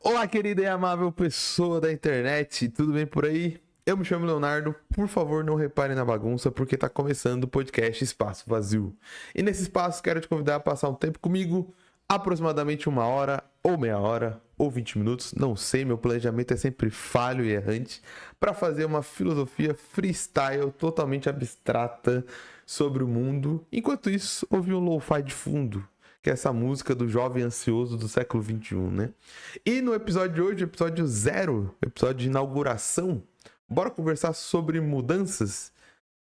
Olá, querida e amável pessoa da internet, tudo bem por aí? Eu me chamo Leonardo, por favor não reparem na bagunça porque tá começando o podcast Espaço Vazio. E nesse espaço quero te convidar a passar um tempo comigo, aproximadamente 1 hora, ou meia hora, ou 20 minutos, não sei, meu planejamento é sempre falho e errante, para fazer uma filosofia freestyle totalmente abstrata sobre o mundo. Enquanto isso, ouvir um lo-fi de fundo, que é essa música do jovem ansioso do século XXI, né? E no episódio de hoje, episódio 0, episódio de inauguração, bora conversar sobre mudanças?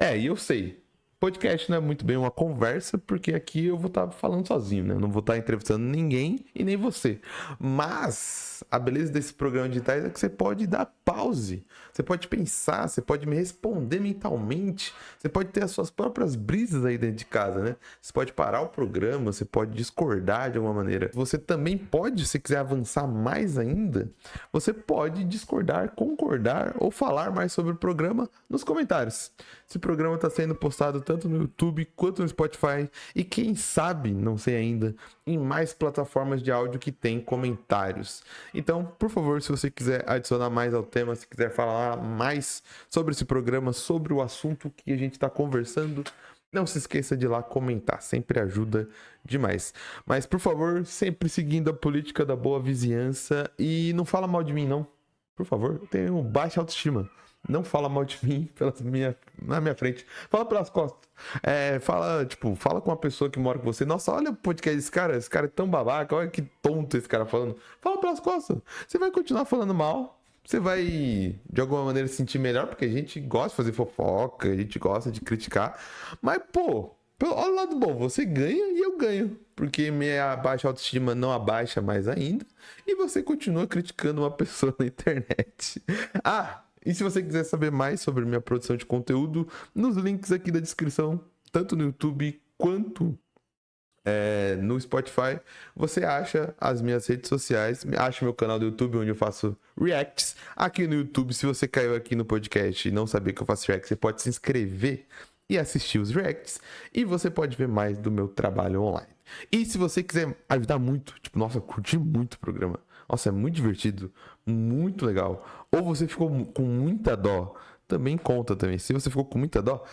E eu sei, podcast não é muito bem uma conversa, porque aqui eu vou estar falando sozinho, né? Eu não vou estar entrevistando ninguém e nem você. Mas a beleza desse programa digitais é que você pode dar pause, você pode pensar, você pode me responder mentalmente, você pode ter as suas próprias brisas aí dentro de casa, né? Você pode parar o programa, você pode discordar de alguma maneira. Você também pode, se quiser avançar mais ainda, você pode discordar, concordar ou falar mais sobre o programa nos comentários. Esse programa está sendo postado tanto no YouTube quanto no Spotify e quem sabe, não sei ainda, em mais plataformas de áudio que tem comentários. Então, por favor, se você quiser adicionar mais ao tema, se quiser falar mais sobre esse programa, sobre o assunto que a gente está conversando, não se esqueça de ir lá comentar, sempre ajuda demais. Mas, por favor, sempre seguindo a política da boa vizinhança e não fala mal de mim, não. Por favor, eu tenho baixa autoestima. Não fala mal de mim na minha frente. Fala pelas costas. Fala com uma pessoa que mora com você. Nossa, olha o podcast desse cara. Esse cara é tão babaca. Olha que tonto esse cara falando. Fala pelas costas. Você vai continuar falando mal. Você vai, de alguma maneira, se sentir melhor. Porque a gente gosta de fazer fofoca. A gente gosta de criticar. Mas, pô, olha o lado bom. Você ganha e eu ganho. Porque minha baixa autoestima não abaixa mais ainda. E você continua criticando uma pessoa na internet. E se você quiser saber mais sobre minha produção de conteúdo, nos links aqui da descrição, tanto no YouTube quanto no Spotify, você acha as minhas redes sociais, acha meu canal do YouTube onde eu faço reacts. Aqui no YouTube, se você caiu aqui no podcast e não sabia que eu faço reacts, você pode se inscrever e assistir os reacts, e você pode ver mais do meu trabalho online. E se você quiser ajudar muito, nossa, eu curti muito o programa. Nossa, é muito divertido, muito legal. Ou você ficou com muita dó, também conta também. Se você ficou com muita dó,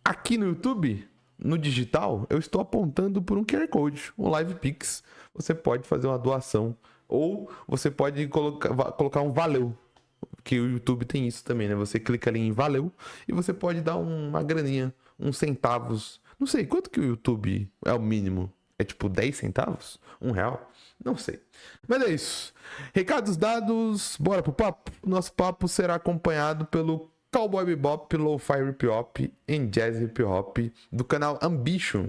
aqui no YouTube, no digital, eu estou apontando por um QR Code, um Live Pix. Você pode fazer uma doação, ou você pode colocar um valeu, que o YouTube tem isso também, né? Você clica ali em valeu e você pode dar uma graninha, uns centavos. Não sei, quanto que o YouTube é o mínimo? É tipo 10 centavos? R$1? Não sei. Mas é isso. Recados dados, bora pro papo? Nosso papo será acompanhado pelo Cowboy Bebop, Lo-Fi Hip Hop e Jazz Hip Hop do canal Ambition.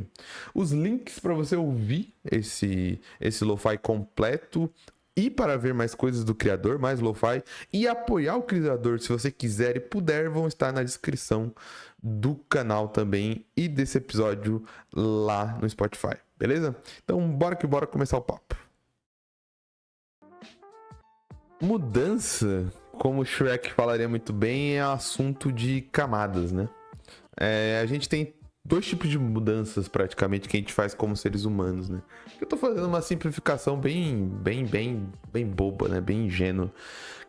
Os links para você ouvir esse Lo-Fi completo e para ver mais coisas do criador, mais Lo-Fi, e apoiar o criador, se você quiser e puder, vão estar na descrição do canal também e desse episódio lá no Spotify, beleza? Então bora começar o papo. Mudança, como o Shrek falaria muito bem, é assunto de camadas, né? A gente tem dois tipos de mudanças praticamente que a gente faz como seres humanos, né? Eu tô fazendo uma simplificação bem boba, né? Bem ingênua.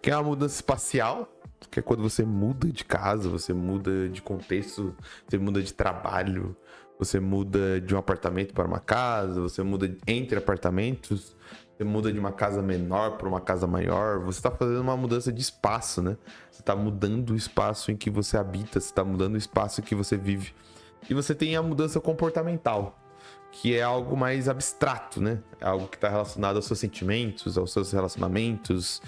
Que é uma mudança espacial, que é quando você muda de casa, você muda de contexto, você muda de trabalho, você muda de um apartamento para uma casa, você muda entre apartamentos, você muda de uma casa menor para uma casa maior, você está fazendo uma mudança de espaço, né? Você está mudando o espaço em que você habita, você está mudando o espaço em que você vive. E você tem a mudança comportamental, que é algo mais abstrato, né? É algo que está relacionado aos seus sentimentos, aos seus relacionamentos,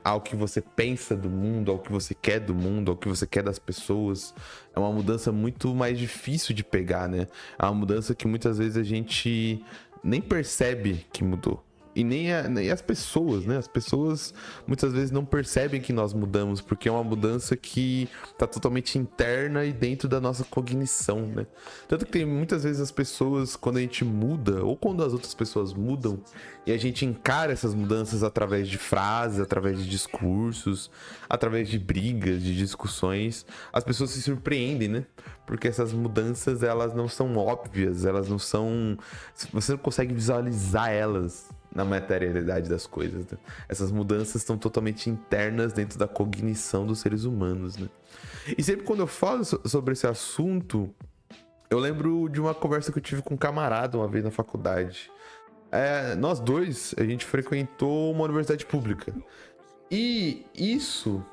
ao que você pensa do mundo, ao que você quer do mundo, ao que você quer das pessoas. É uma mudança muito mais difícil de pegar, né? É uma mudança que muitas vezes a gente nem percebe que mudou. E nem as pessoas, né? As pessoas muitas vezes não percebem que nós mudamos, porque é uma mudança que tá totalmente interna e dentro da nossa cognição, né? Tanto que tem muitas vezes as pessoas, quando a gente muda, ou quando as outras pessoas mudam, e a gente encara essas mudanças através de frases, através de discursos, através de brigas, de discussões, as pessoas se surpreendem, né? Porque essas mudanças, elas não são óbvias, elas não são... Você não consegue visualizar elas na materialidade das coisas, né? Essas mudanças estão totalmente internas dentro da cognição dos seres humanos, né? E sempre quando eu falo sobre esse assunto, eu lembro de uma conversa que eu tive com um camarada uma vez na faculdade. Nós dois, a gente frequentou uma universidade pública. E isso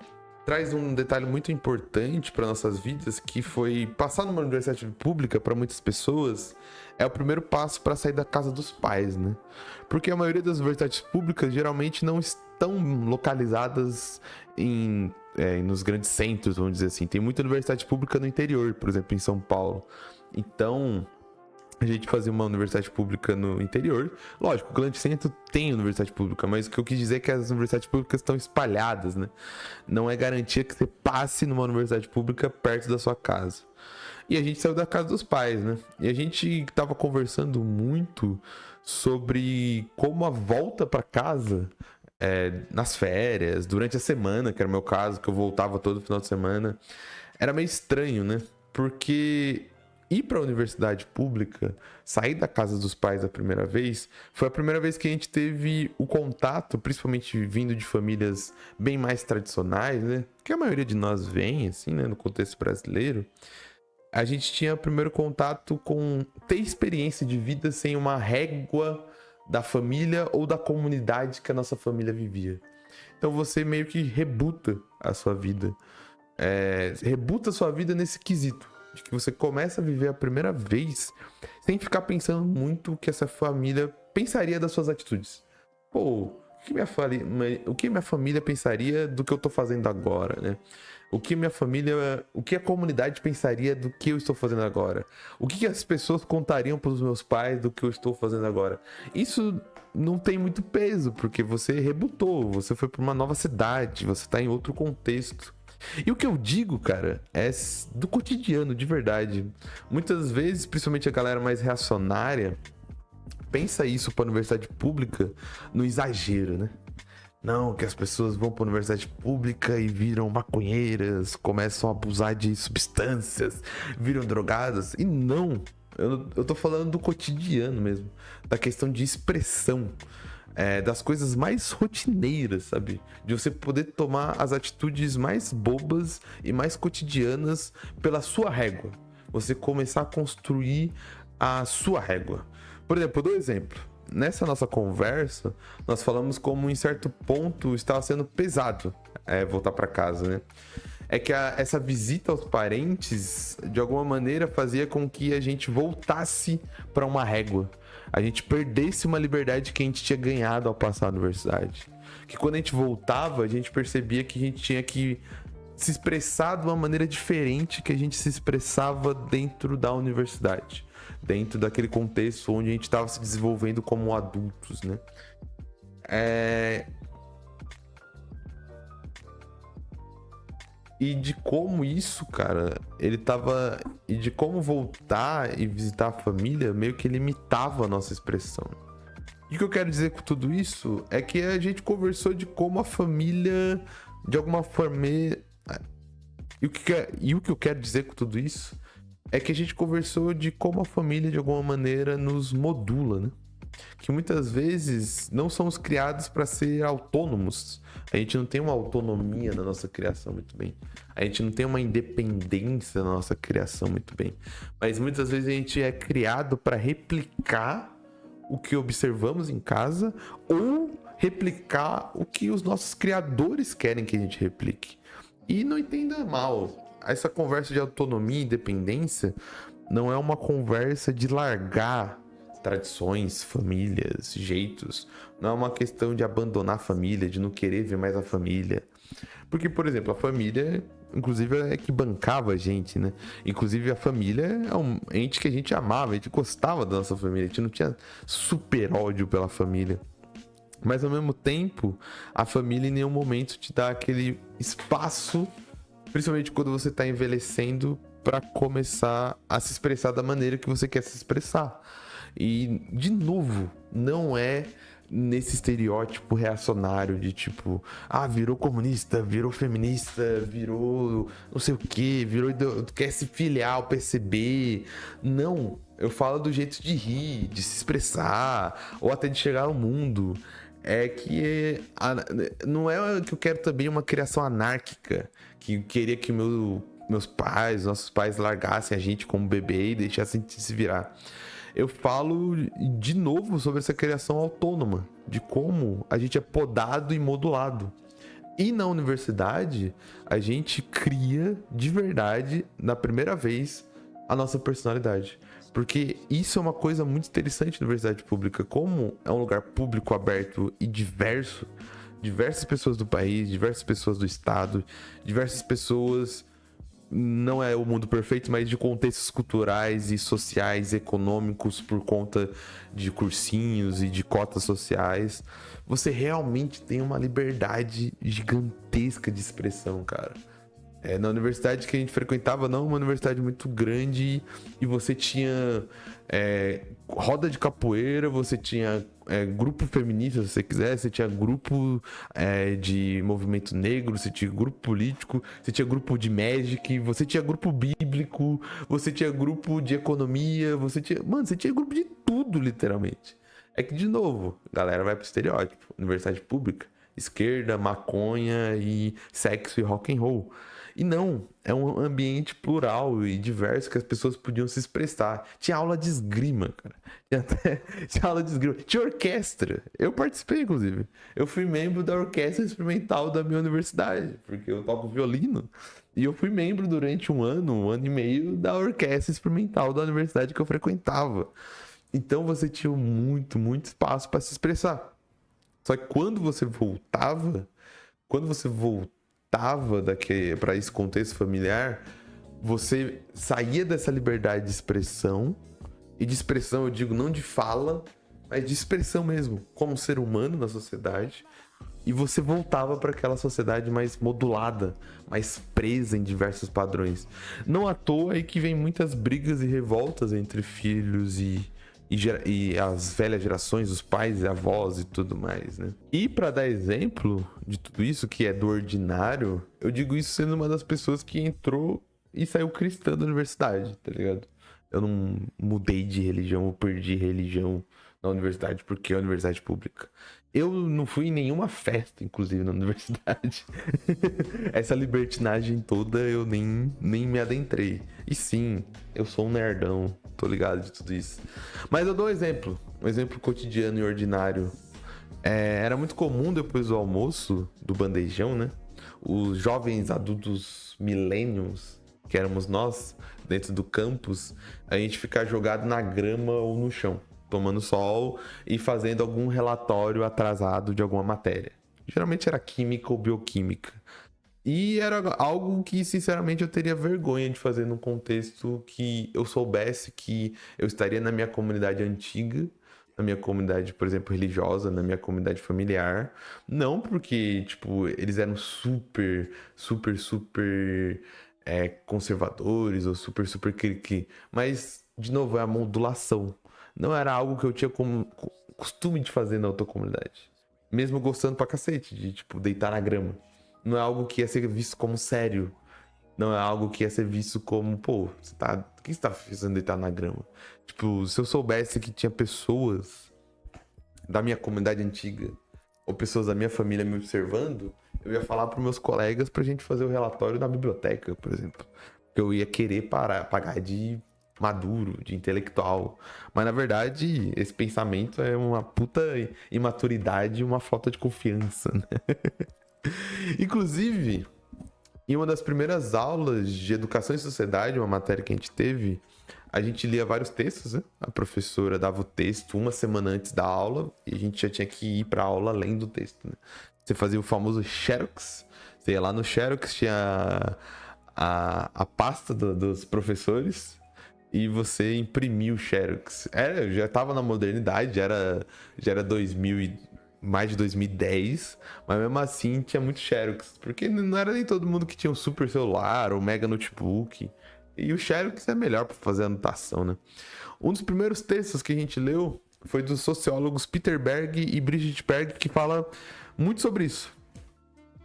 traz um detalhe muito importante para nossas vidas, que foi passar numa universidade pública para muitas pessoas é o primeiro passo para sair da casa dos pais, né? Porque a maioria das universidades públicas geralmente não estão localizadas nos grandes centros, vamos dizer assim. Tem muita universidade pública no interior, por exemplo, em São Paulo. Então, a gente fazia uma universidade pública no interior. Lógico, o grande centro tem universidade pública, mas o que eu quis dizer é que as universidades públicas estão espalhadas, né? Não é garantia que você passe numa universidade pública perto da sua casa. E a gente saiu da casa dos pais, né? E a gente tava conversando muito sobre como a volta para casa, nas férias, durante a semana, que era o meu caso, que eu voltava todo final de semana, era meio estranho, né? Porque ir para a universidade pública, sair da casa dos pais a primeira vez, foi a primeira vez que a gente teve o contato, principalmente vindo de famílias bem mais tradicionais, né? Que a maioria de nós vem, assim, né? No contexto brasileiro. A gente tinha o primeiro contato com ter experiência de vida sem uma régua da família ou da comunidade que a nossa família vivia. Então você meio que rebuta a sua vida. Rebuta a sua vida nesse quesito. De que você começa a viver a primeira vez sem ficar pensando muito o que essa família pensaria das suas atitudes. Pô, o que minha família pensaria do que eu tô fazendo agora, né? O que a comunidade pensaria do que eu estou fazendo agora? O que as pessoas contariam para os meus pais do que eu estou fazendo agora? Isso não tem muito peso, porque você rebutou, você foi para uma nova cidade, você está em outro contexto. E o que eu digo, cara, é do cotidiano, de verdade. Muitas vezes, principalmente a galera mais reacionária, pensa isso para a universidade pública no exagero, né? Não, que as pessoas vão para a universidade pública e viram maconheiras, começam a abusar de substâncias, viram drogadas. E não, eu tô falando do cotidiano mesmo, da questão de expressão. Das coisas mais rotineiras, sabe? De você poder tomar as atitudes mais bobas e mais cotidianas pela sua régua. Você começar a construir a sua régua. Por exemplo, eu dou um exemplo. Nessa nossa conversa, nós falamos como em certo ponto estava sendo pesado voltar para casa, né? É que essa visita aos parentes, de alguma maneira, fazia com que a gente voltasse para uma régua. A gente perdesse uma liberdade que a gente tinha ganhado ao passar a universidade. Que quando a gente voltava, a gente percebia que a gente tinha que se expressar de uma maneira diferente que a gente se expressava dentro da universidade. Dentro daquele contexto onde a gente estava se desenvolvendo como adultos, né? E de como isso, cara, e de como voltar e visitar a família meio que limitava a nossa expressão. E o que eu quero dizer com tudo isso é que a gente conversou de como a família, de alguma forma. E o que eu quero dizer com tudo isso é que a gente conversou de como a família, de alguma maneira, nos modula, né? Que muitas vezes não somos criados para ser autônomos. A gente não tem uma autonomia na nossa criação muito bem. A gente não tem uma independência na nossa criação muito bem. Mas muitas vezes a gente é criado para replicar o que observamos em casa ou replicar o que os nossos criadores querem que a gente replique. E não entenda mal, essa conversa de autonomia e independência não é uma conversa de largar tradições, famílias, jeitos. Não é uma questão de abandonar a família, de não querer ver mais a família. Porque, por exemplo, a família, inclusive, é que bancava a gente, né? Inclusive, a família é um ente que a gente amava, a gente gostava da nossa família, a gente não tinha super ódio pela família. Mas, ao mesmo tempo, a família em nenhum momento te dá aquele espaço, principalmente quando você está envelhecendo, para começar a se expressar da maneira que você quer se expressar. E, de novo, não é nesse estereótipo reacionário de tipo, virou comunista, virou feminista, virou não sei o que, quer se filiar ao PCB. Não, eu falo do jeito de rir, de se expressar, ou até de chegar ao mundo. Não é que eu quero também uma criação anárquica, que eu queria que nossos pais largassem a gente como bebê e deixassem a gente se virar. Eu falo de novo sobre essa criação autônoma, de como a gente é podado e modulado. E na universidade, a gente cria de verdade, na primeira vez, a nossa personalidade. Porque isso é uma coisa muito interessante na universidade pública. Como é um lugar público, aberto e diverso, diversas pessoas do país, diversas pessoas do estado, diversas pessoas... Não é o mundo perfeito, mas de contextos culturais e sociais, econômicos, por conta de cursinhos e de cotas sociais. Você realmente tem uma liberdade gigantesca de expressão, cara. Na universidade que a gente frequentava, não uma universidade muito grande, e você tinha roda de capoeira, você tinha grupo feminista, se você quiser, você tinha grupo de movimento negro, você tinha grupo político, você tinha grupo de Magic, você tinha grupo bíblico, você tinha grupo de economia, você tinha grupo de tudo, literalmente. É que, de novo, a galera vai pro estereótipo. Universidade pública, esquerda, maconha e sexo e rock and roll. E não, é um ambiente plural e diverso que as pessoas podiam se expressar. Tinha aula de esgrima, cara. Tinha aula de esgrima. Tinha orquestra. Eu participei, inclusive. Eu fui membro da orquestra experimental da minha universidade, porque eu toco violino. E eu fui membro durante um ano e meio da orquestra experimental da universidade que eu frequentava. Então você tinha muito, muito espaço para se expressar. Só que quando você voltava para esse contexto familiar, você saía dessa liberdade de expressão, e de expressão eu digo não de fala, mas de expressão mesmo, como ser humano na sociedade, e você voltava para aquela sociedade mais modulada, mais presa em diversos padrões. Não à toa é que vem muitas brigas e revoltas entre filhos e as velhas gerações, os pais e avós e tudo mais, né? E para dar exemplo de tudo isso que é do ordinário, eu digo isso sendo uma das pessoas que entrou e saiu cristã da universidade, tá ligado? Eu não mudei de religião ou perdi religião na universidade porque é universidade pública. Eu não fui em nenhuma festa, inclusive, na universidade. Essa libertinagem toda eu nem me adentrei. E sim, eu sou um nerdão, tô ligado de tudo isso. Mas eu dou um exemplo cotidiano e ordinário. Era muito comum depois do almoço, do bandejão, né? Os jovens adultos millennials, que éramos nós, dentro do campus, a gente ficar jogado na grama ou no chão, tomando sol e fazendo algum relatório atrasado de alguma matéria. Geralmente era química ou bioquímica. E era algo que, sinceramente, eu teria vergonha de fazer num contexto que eu soubesse que eu estaria na minha comunidade antiga, na minha comunidade, por exemplo, religiosa, na minha comunidade familiar. Não porque, tipo, eles eram super, super, super conservadores ou super, super cri-cri. Mas, de novo, é a modulação. Não era algo que eu tinha como costume de fazer na outra comunidade. Mesmo gostando pra cacete de, tipo, deitar na grama. Não é algo que ia ser visto como sério. Não é algo que ia ser visto como, pô, o que você tá fazendo deitar na grama? Tipo, se eu soubesse que tinha pessoas da minha comunidade antiga ou pessoas da minha família me observando, eu ia falar pros meus colegas pra gente fazer o relatório na biblioteca, por exemplo. Eu ia querer pagar de maduro, de intelectual. Mas, na verdade, esse pensamento é uma puta imaturidade e uma falta de confiança, né? Inclusive, em uma das primeiras aulas de Educação e Sociedade, uma matéria que a gente teve, a gente lia vários textos, né? A professora dava o texto uma semana antes da aula e a gente já tinha que ir pra aula lendo o texto, né? Você fazia o famoso Xerox, você ia lá no Xerox, tinha a pasta dos professores e você imprimia o Xerox. Já tava na modernidade, já era 2000 mais de 2010, mas mesmo assim tinha muito Xerox, porque não era nem todo mundo que tinha um super celular ou mega notebook, e o Xerox é melhor para fazer anotação, né? Um dos primeiros textos que a gente leu foi dos sociólogos Peter Berg e Brigitte Berg, que fala muito sobre isso.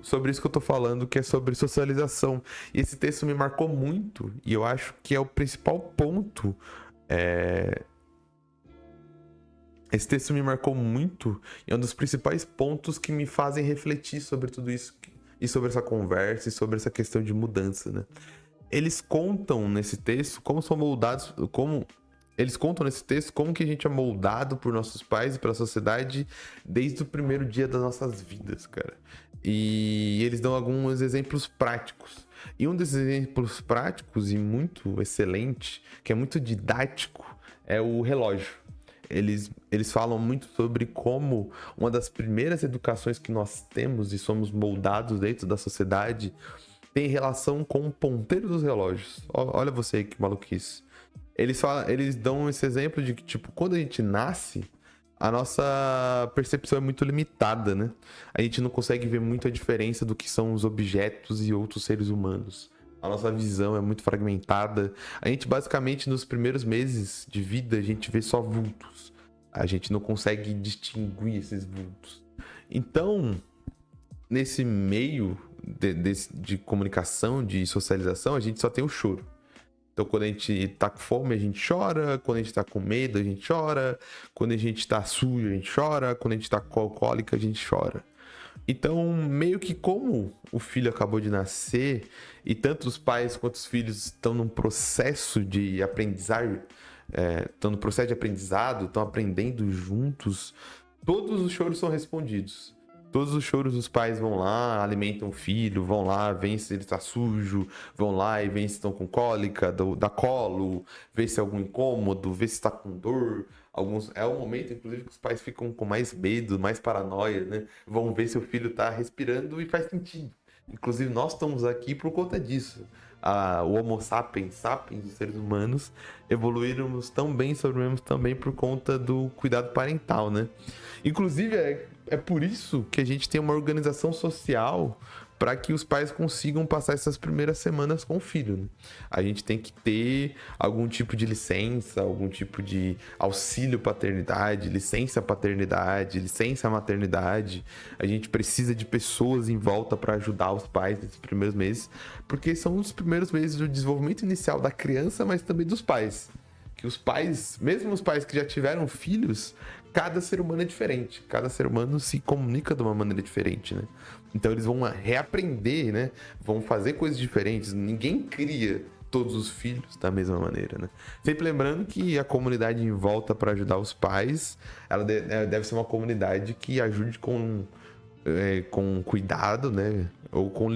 Sobre isso que eu tô falando, que é sobre socialização. E esse texto me marcou muito, e eu acho que é o principal ponto. Esse texto me marcou muito, e é um dos principais pontos que me fazem refletir sobre tudo isso, e sobre essa conversa, e sobre essa questão de mudança, né? Eles contam nesse texto como são moldados, eles contam nesse texto como que a gente é moldado por nossos pais e pela sociedade desde o primeiro dia das nossas vidas, cara. E eles dão alguns exemplos práticos. E um desses exemplos práticos e muito excelente, que é muito didático, é o relógio. Eles falam muito sobre como uma das primeiras educações que nós temos e somos moldados dentro da sociedade tem relação com o ponteiro dos relógios. Olha você aí que maluquice. Eles dão esse exemplo de que, tipo, quando a gente nasce, a nossa percepção é muito limitada, né? A gente não consegue ver muito a diferença do que são os objetos e outros seres humanos. A nossa visão é muito fragmentada. A gente, basicamente, nos primeiros meses de vida, a gente vê só vultos. A gente não consegue distinguir esses vultos. Então, nesse meio de comunicação, de socialização, a gente só tem o choro. Então, quando a gente tá com fome, a gente chora. Quando a gente tá com medo, a gente chora. Quando a gente tá sujo, a gente chora. Quando a gente tá com alcoólica, a gente chora. Então, meio que como o filho acabou de nascer e tanto os pais quanto os filhos estão num processo de aprendizagem, estão no processo de aprendizado, estão aprendendo juntos, todos os choros são respondidos. Todos os choros dos pais vão lá, alimentam o filho, vão lá, veem se ele tá sujo, vão lá e veem se estão com cólica, dá colo, vê se é algum incômodo, vê se tá com dor. É o momento, inclusive, que os pais ficam com mais medo, mais paranoia, né? Vão ver se o filho tá respirando e faz sentido. Inclusive, nós estamos aqui por conta disso. O Homo sapiens, os seres humanos, evoluímos tão bem, sobrevivemos também por conta do cuidado parental, né? Inclusive, é por isso que a gente tem uma organização social para que os pais consigam passar essas primeiras semanas com o filho, né? A gente tem que ter algum tipo de licença, algum tipo de auxílio paternidade, licença paternidade, licença maternidade. A gente precisa de pessoas em volta para ajudar os pais nesses primeiros meses, porque são os primeiros meses do desenvolvimento inicial da criança, mas também dos pais. Que os pais, mesmo os pais que já tiveram filhos, cada ser humano é diferente. Cada ser humano se comunica de uma maneira diferente, né? Então eles vão reaprender, né? Vão fazer coisas diferentes. Ninguém cria todos os filhos da mesma maneira, né? Sempre lembrando que a comunidade em volta para ajudar os pais, ela deve ser uma comunidade que ajude com cuidado, né? Ou com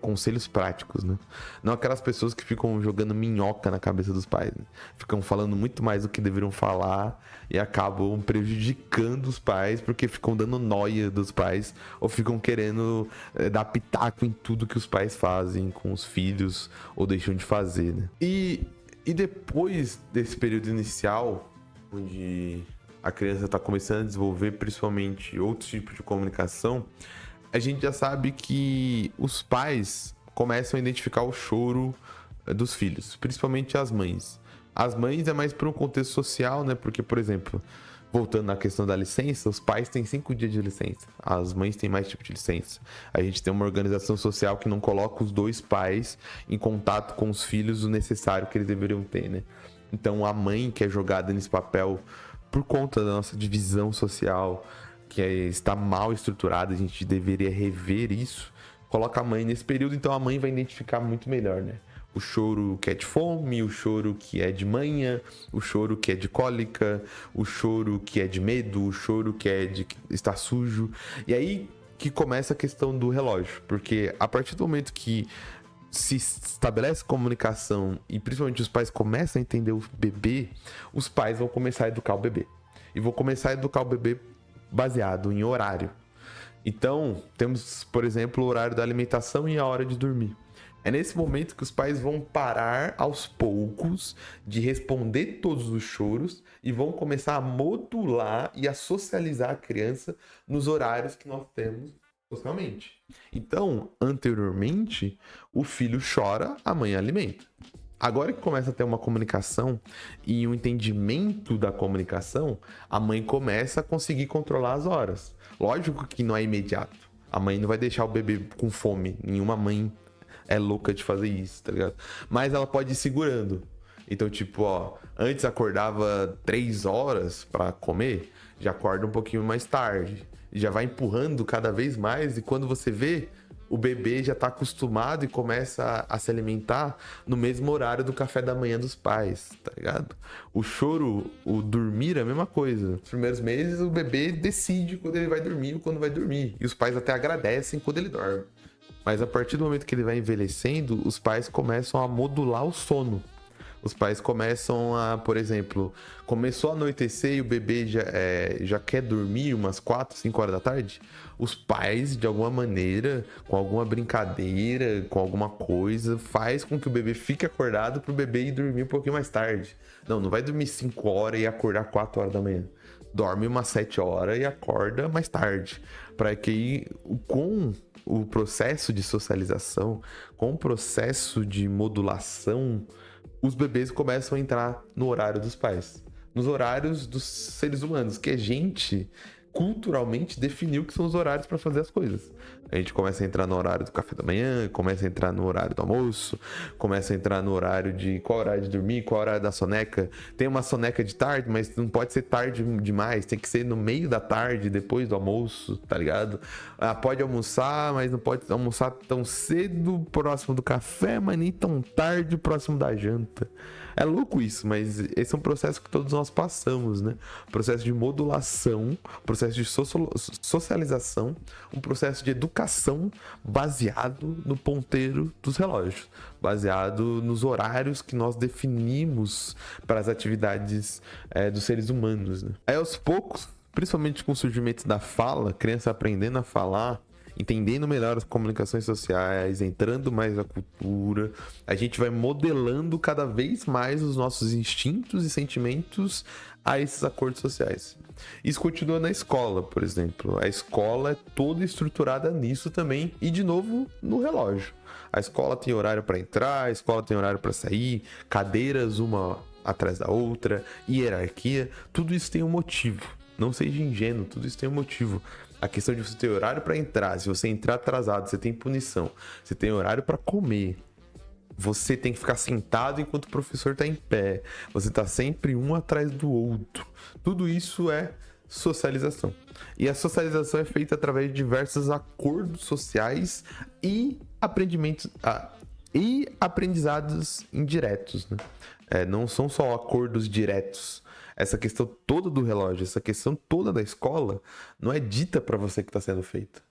conselhos práticos, né? Não aquelas pessoas que ficam jogando minhoca na cabeça dos pais, né? Ficam falando muito mais do que deveriam falar e acabam prejudicando os pais porque ficam dando nóia dos pais ou ficam querendo dar pitaco em tudo que os pais fazem com os filhos ou deixam de fazer, né? E depois desse período inicial, onde a criança está começando a desenvolver principalmente outros tipos de comunicação, a gente já sabe que os pais começam a identificar o choro dos filhos, principalmente as mães. As mães é mais por um contexto social, né? Porque, por exemplo, voltando na questão da licença, os pais têm 5 dias de licença, as mães têm mais tipo de licença. A gente tem uma organização social que não coloca os dois pais em contato com os filhos o necessário que eles deveriam ter, né? Então a mãe que é jogada nesse papel por conta da nossa divisão social, que está mal estruturada, a gente deveria rever isso, coloca a mãe nesse período, então a mãe vai identificar muito melhor, né? O choro que é de fome, o choro que é de manha, o choro que é de cólica, o choro que é de medo, o choro que é de estar sujo. E aí que começa a questão do relógio, porque a partir do momento que se estabelece comunicação e principalmente os pais começam a entender o bebê, os pais vão começar a educar o bebê. E vão começar a educar o bebê baseado em horário. Então, temos, por exemplo, o horário da alimentação e a hora de dormir. É nesse momento que os pais vão parar aos poucos de responder todos os choros e vão começar a modular e a socializar a criança nos horários que nós temos socialmente. Então, anteriormente, o filho chora, a mãe alimenta. Agora que começa a ter uma comunicação e um entendimento da comunicação, a mãe começa a conseguir controlar as horas. Lógico que não é imediato. A mãe não vai deixar o bebê com fome. Nenhuma mãe é louca de fazer isso, tá ligado? Mas ela pode ir segurando. Então, tipo, ó, antes acordava 3 horas pra comer, já acorda um pouquinho mais tarde. Já vai empurrando cada vez mais e quando você vê, o bebê já tá acostumado e começa a se alimentar no mesmo horário do café da manhã dos pais, tá ligado? O choro, o dormir é a mesma coisa. Nos primeiros meses, o bebê decide quando ele vai dormir ou quando vai dormir. E os pais até agradecem quando ele dorme. Mas a partir do momento que ele vai envelhecendo, os pais começam a modular o sono. Os pais começam a, por exemplo, começou a anoitecer e o bebê já quer dormir umas 4, 5 horas da tarde. Os pais, de alguma maneira, com alguma brincadeira, com alguma coisa, faz com que o bebê fique acordado para o bebê ir dormir um pouquinho mais tarde. Não vai dormir 5 horas e acordar 4 horas da manhã. Dorme umas 7 horas e acorda mais tarde. Para que com o processo de socialização, com o processo de modulação, os bebês começam a entrar no horário dos pais. Nos horários dos seres humanos, que a gente culturalmente definiu que são os horários para fazer as coisas. A gente começa a entrar no horário do café da manhã, começa a entrar no horário do almoço, começa a entrar no horário de qual horário de dormir, qual horário da soneca. Tem uma soneca de tarde, mas não pode ser tarde demais, tem que ser no meio da tarde, depois do almoço, tá ligado? Pode almoçar, mas não pode almoçar tão cedo próximo do café, mas nem tão tarde próximo da janta. É louco isso, mas esse é um processo que todos nós passamos, né? Processo de modulação, processo de socialização, um processo de educação baseado no ponteiro dos relógios, baseado nos horários que nós definimos para as atividades dos seres humanos, né? Aí aos poucos, principalmente com o surgimento da fala, criança aprendendo a falar, entendendo melhor as comunicações sociais, entrando mais na cultura, a gente vai modelando cada vez mais os nossos instintos e sentimentos a esses acordos sociais. Isso continua na escola, por exemplo. A escola é toda estruturada nisso também e, de novo, no relógio. A escola tem horário para entrar, a escola tem horário para sair, cadeiras uma atrás da outra, hierarquia, tudo isso tem um motivo. Não seja ingênuo, tudo isso tem um motivo. A questão de você ter horário para entrar, se você entrar atrasado, você tem punição. Você tem horário para comer. Você tem que ficar sentado enquanto o professor está em pé. Você está sempre um atrás do outro. Tudo isso é socialização. E a socialização é feita através de diversos acordos sociais e aprendizados indiretos, né? Não são só acordos diretos. Essa questão toda do relógio, essa questão toda da escola, não é dita para você que está sendo feita.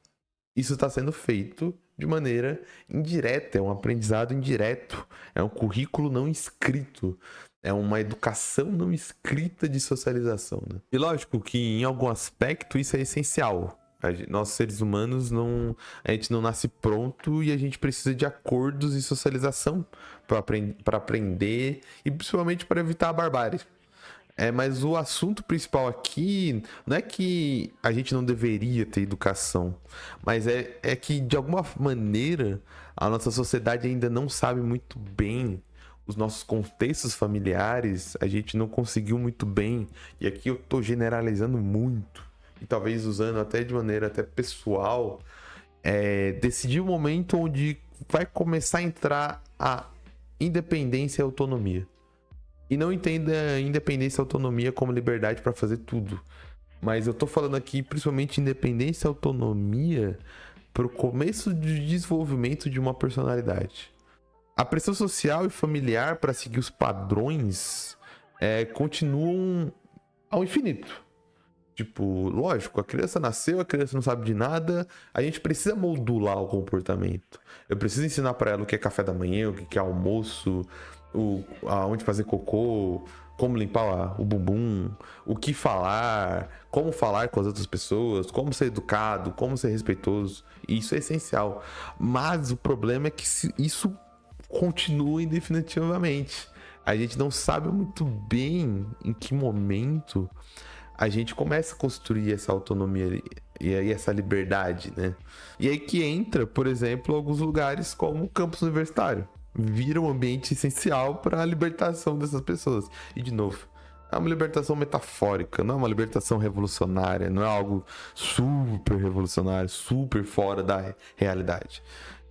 Isso está sendo feito de maneira indireta, é um aprendizado indireto, é um currículo não escrito, é uma educação não escrita de socialização, né? E lógico que em algum aspecto isso é essencial. Nós seres humanos, a gente não nasce pronto e a gente precisa de acordos e socialização para aprender e principalmente para evitar a barbárie. Mas o assunto principal aqui não é que a gente não deveria ter educação, mas é que, de alguma maneira, a nossa sociedade ainda não sabe muito bem os nossos contextos familiares, a gente não conseguiu muito bem, e aqui eu tô generalizando muito, e talvez usando até de maneira até pessoal, decidir o momento onde vai começar a entrar a independência e autonomia. E não entenda independência e autonomia como liberdade para fazer tudo. Mas eu tô falando aqui principalmente independência e autonomia para o começo de desenvolvimento de uma personalidade. A pressão social e familiar para seguir os padrões continuam ao infinito. Tipo, lógico, a criança nasceu, a criança não sabe de nada, a gente precisa modular o comportamento. Eu preciso ensinar para ela o que é café da manhã, o que é almoço, aonde fazer cocô, como limpar o bumbum, o que falar, como falar com as outras pessoas, como ser educado, como ser respeitoso. Isso é essencial. Mas o problema é que isso continua indefinitivamente. A gente não sabe muito bem em que momento a gente começa a construir essa autonomia e aí essa liberdade, né? E aí que entra, por exemplo, alguns lugares como o campus universitário. vira um ambiente essencial para a libertação dessas pessoas. E, de novo, é uma libertação metafórica, não é uma libertação revolucionária, não é algo super revolucionário, super fora da realidade.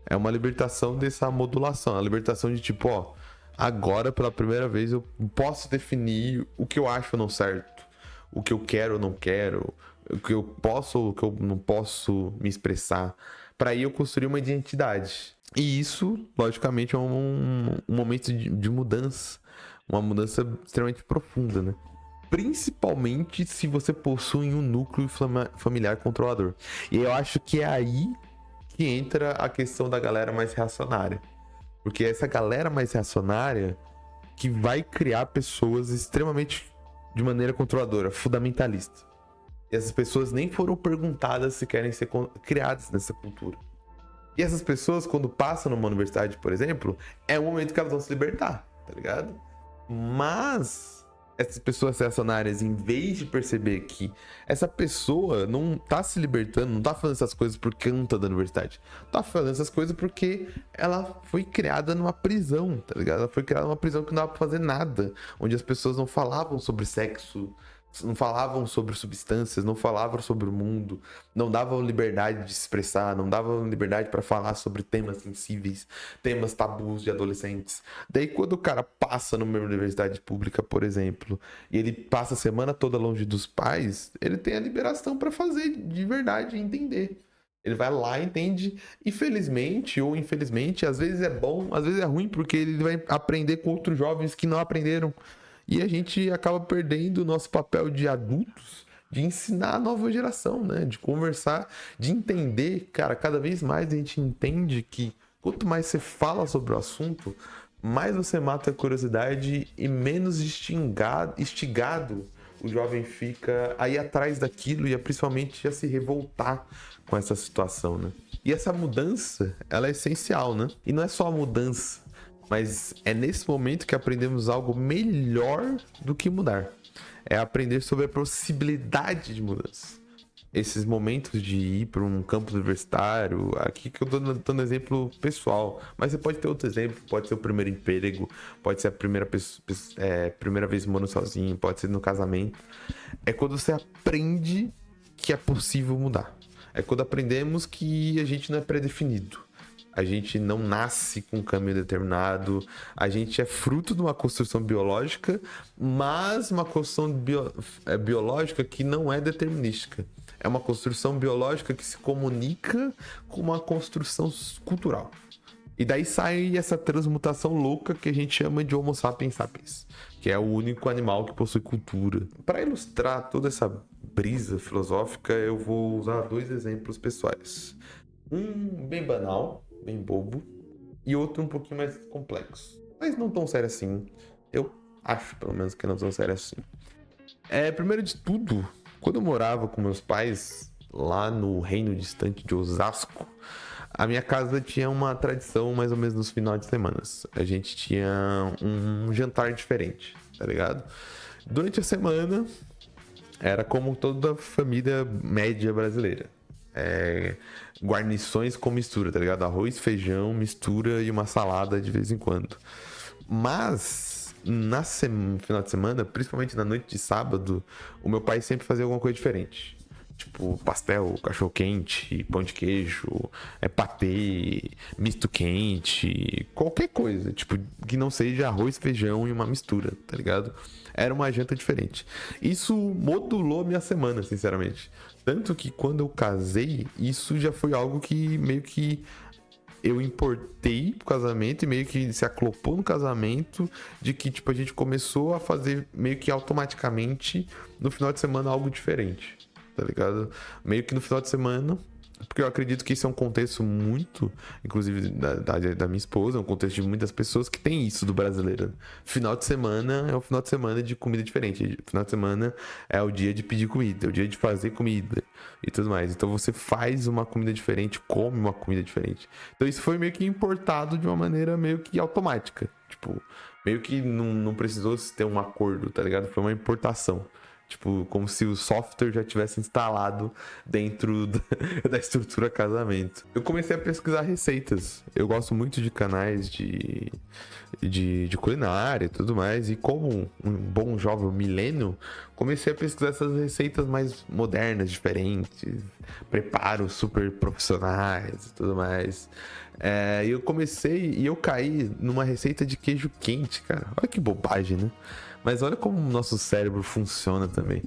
É uma libertação dessa modulação, a libertação de tipo, ó, agora pela primeira vez eu posso definir o que eu acho ou não certo, o que eu quero ou não quero, o que eu posso ou o que eu não posso me expressar, para aí eu construir uma identidade. E isso, logicamente, é um momento de mudança, uma mudança extremamente profunda, né? Principalmente se você possui um núcleo familiar controlador. E eu acho que é aí que entra a questão da galera mais reacionária. Porque é essa galera mais reacionária que vai criar pessoas extremamente de maneira controladora, fundamentalista. E essas pessoas nem foram perguntadas se querem ser criadas nessa cultura. E essas pessoas, quando passam numa universidade, por exemplo, é o momento que elas vão se libertar, tá ligado? Mas essas pessoas reacionárias, em vez de perceber que essa pessoa não tá se libertando, não tá fazendo essas coisas por conta da universidade, tá fazendo essas coisas porque ela foi criada numa prisão, tá ligado? Ela foi criada numa prisão que não dava pra fazer nada, onde as pessoas não falavam sobre sexo, não falavam sobre substâncias, não falavam sobre o mundo, não davam liberdade de se expressar, não davam liberdade para falar sobre temas sensíveis, temas tabus de adolescentes. Daí quando o cara passa numa universidade pública, por exemplo, e ele passa a semana toda longe dos pais, ele tem a liberação para fazer de verdade e entender. Ele vai lá, entende, e felizmente ou infelizmente, às vezes é bom, às vezes é ruim, porque ele vai aprender com outros jovens que não aprenderam. E a gente acaba perdendo o nosso papel de adultos, de ensinar a nova geração, né? De conversar, de entender. Cara, cada vez mais a gente entende que quanto mais você fala sobre o assunto, mais você mata a curiosidade e menos instigado o jovem fica aí atrás daquilo e principalmente a se revoltar com essa situação, né? E essa mudança, ela é essencial, né? E não é só a mudança, mas é nesse momento que aprendemos algo melhor do que mudar. É aprender sobre a possibilidade de mudança. Esses momentos de ir para um campus universitário, aqui que eu tô dando exemplo pessoal, mas você pode ter outro exemplo, pode ser o primeiro emprego, pode ser a primeira vez morando sozinho, pode ser no casamento. É quando você aprende que é possível mudar. É quando aprendemos que a gente não é predefinido. A gente não nasce com um caminho determinado, a gente é fruto de uma construção biológica, mas uma construção biológica que não é determinística. É uma construção biológica que se comunica com uma construção cultural. E daí sai essa transmutação louca que a gente chama de Homo sapiens sapiens, que é o único animal que possui cultura. Para ilustrar toda essa brisa filosófica, eu vou usar dois exemplos pessoais. Um bem banal, bem bobo, e outro um pouquinho mais complexo. Mas não tão sério assim. Eu acho, pelo menos, que não tão sério assim. Primeiro de tudo, quando eu morava com meus pais lá no reino distante de Osasco, a minha casa tinha uma tradição mais ou menos nos finais de semana. A gente tinha um jantar diferente, tá ligado? Durante a semana, era como toda família média brasileira. Guarnições com mistura, tá ligado? Arroz, feijão, mistura e uma salada de vez em quando. Mas no final de semana, principalmente na noite de sábado, o meu pai sempre fazia alguma coisa diferente. Tipo, pastel, cachorro-quente, pão de queijo, patê, misto quente, qualquer coisa. Tipo, que não seja arroz, feijão e uma mistura, tá ligado? Era uma janta diferente. Isso modulou minha semana, sinceramente. Tanto que quando eu casei, isso já foi algo que meio que eu importei pro casamento e meio que se aclopou no casamento, de que tipo a gente começou a fazer meio que automaticamente no final de semana algo diferente, tá ligado? Meio que no final de semana, porque eu acredito que isso é um contexto muito, inclusive da minha esposa, é um contexto de muitas pessoas que tem isso do brasileiro. Final de semana é o final de semana de comida diferente. Final de semana é o dia de pedir comida, é o dia de fazer comida e tudo mais. Então você faz uma comida diferente, come uma comida diferente. Então isso foi meio que importado de uma maneira meio que automática. Tipo, meio que não precisou ter um acordo, tá ligado? Foi uma importação. Tipo, como se o software já tivesse instalado dentro da estrutura casamento. Eu comecei a pesquisar receitas. Eu gosto muito de canais de culinária e tudo mais. E como um bom jovem milênio, comecei a pesquisar essas receitas mais modernas, diferentes. Preparos super profissionais e tudo mais. E eu caí numa receita de queijo quente, cara. Olha que bobagem, né? Mas olha como o nosso cérebro funciona também.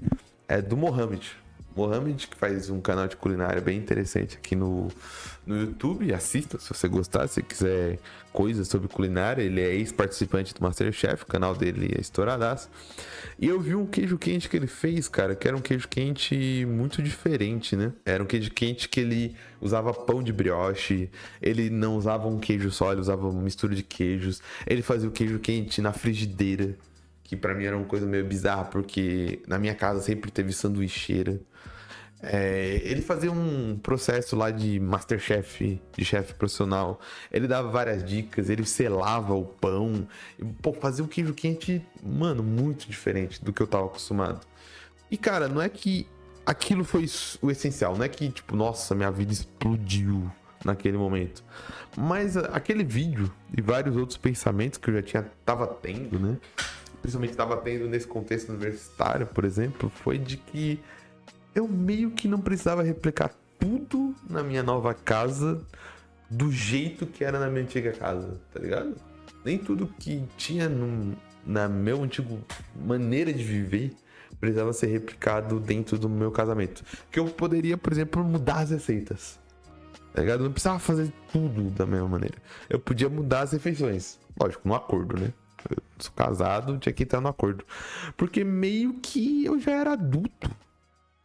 É do Mohamed. Mohamed, que faz um canal de culinária bem interessante aqui no YouTube. Assista se você gostar, se quiser coisas sobre culinária. Ele é ex-participante do MasterChef, o canal dele é estouradaço. E eu vi um queijo quente que ele fez, cara, que era um queijo quente muito diferente, né? Era um queijo quente que ele usava pão de brioche, ele não usava um queijo só, ele usava uma mistura de queijos. Ele fazia o queijo quente na frigideira, que pra mim era uma coisa meio bizarra, porque na minha casa sempre teve sanduicheira. Ele fazia um processo lá de Masterchef, de chefe profissional. Ele dava várias dicas, ele selava o pão. E, pô, fazia um queijo quente, mano, muito diferente do que eu tava acostumado. E, cara, não é que aquilo foi o essencial, não é que, tipo, nossa, minha vida explodiu naquele momento. Mas aquele vídeo e vários outros pensamentos que eu já tava tendo, né? Principalmente tava tendo nesse contexto universitário, por exemplo, foi de que eu meio que não precisava replicar tudo na minha nova casa do jeito que era na minha antiga casa, tá ligado? Nem tudo que tinha na meu antigo maneira de viver precisava ser replicado dentro do meu casamento. Que eu poderia, por exemplo, mudar as receitas, tá ligado? Eu não precisava fazer tudo da mesma maneira. Eu podia mudar as refeições, lógico, no acordo, né? Eu sou casado, tinha que entrar no acordo. Porque meio que eu já era adulto,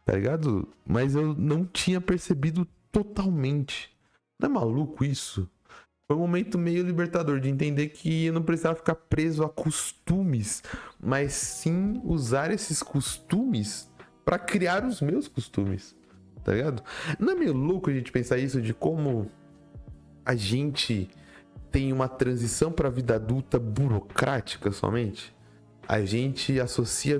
tá ligado? Mas eu não tinha percebido totalmente. Não é maluco isso? Foi um momento meio libertador de entender que eu não precisava ficar preso a costumes, mas sim usar esses costumes pra criar os meus costumes, tá ligado? Não é meio louco a gente pensar isso de como a gente tem uma transição pra vida adulta burocrática somente? A gente associa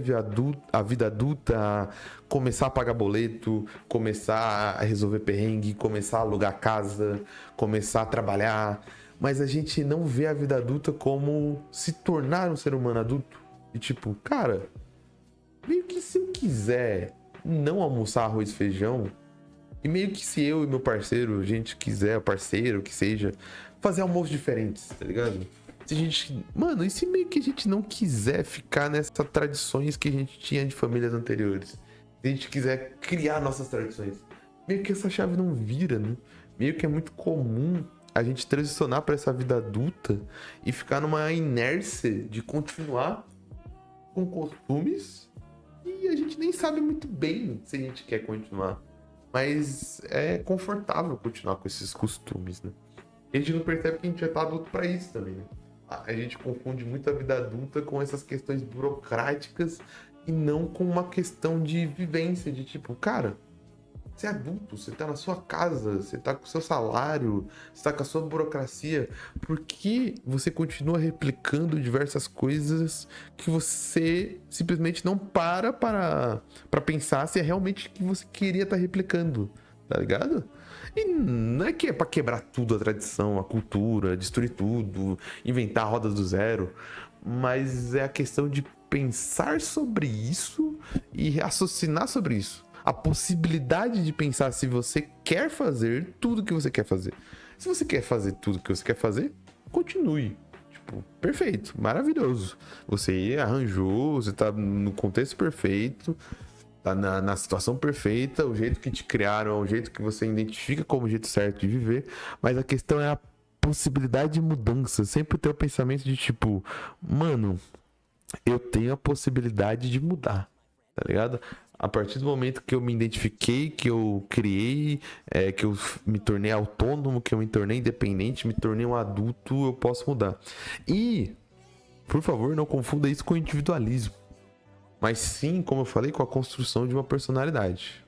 a vida adulta a começar a pagar boleto, começar a resolver perrengue, começar a alugar casa, começar a trabalhar. Mas a gente não vê a vida adulta como se tornar um ser humano adulto. E tipo, cara, meio que se eu quiser não almoçar arroz e feijão, e meio que se eu e meu parceiro, a gente quiser, parceiro, que seja, fazer almoços diferentes, tá ligado? Se a gente... Mano, e se meio que a gente não quiser ficar nessas tradições que a gente tinha de famílias anteriores? Se a gente quiser criar nossas tradições? Meio que essa chave não vira, né? Meio que é muito comum a gente transicionar para essa vida adulta e ficar numa inércia de continuar com costumes e a gente nem sabe muito bem se a gente quer continuar. Mas é confortável continuar com esses costumes, né? E a gente não percebe que a gente já tá adulto para isso também, né? A gente confunde muito a vida adulta com essas questões burocráticas e não com uma questão de vivência, de tipo, cara, você é adulto, você tá na sua casa, você tá com o seu salário, você tá com a sua burocracia. Por que você continua replicando diversas coisas que você simplesmente não para pensar se é realmente o que você queria estar replicando, tá ligado? E não é que é pra quebrar tudo, a tradição, a cultura, destruir tudo, inventar a roda do zero, mas é a questão de pensar sobre isso e raciocinar sobre isso. A possibilidade de pensar se você quer fazer tudo que você quer fazer. Se você quer fazer tudo que você quer fazer, continue. Tipo, perfeito, maravilhoso. Você arranjou, você tá no contexto perfeito, tá na situação perfeita, o jeito que te criaram é o jeito que você identifica como o jeito certo de viver, mas a questão é a possibilidade de mudança. Sempre ter o pensamento de tipo, mano, eu tenho a possibilidade de mudar, tá ligado? A partir do momento que eu me identifiquei, que eu criei, que eu me tornei autônomo, que eu me tornei independente, me tornei um adulto, eu posso mudar. E, por favor, não confunda isso com individualismo, mas sim, como eu falei, com a construção de uma personalidade.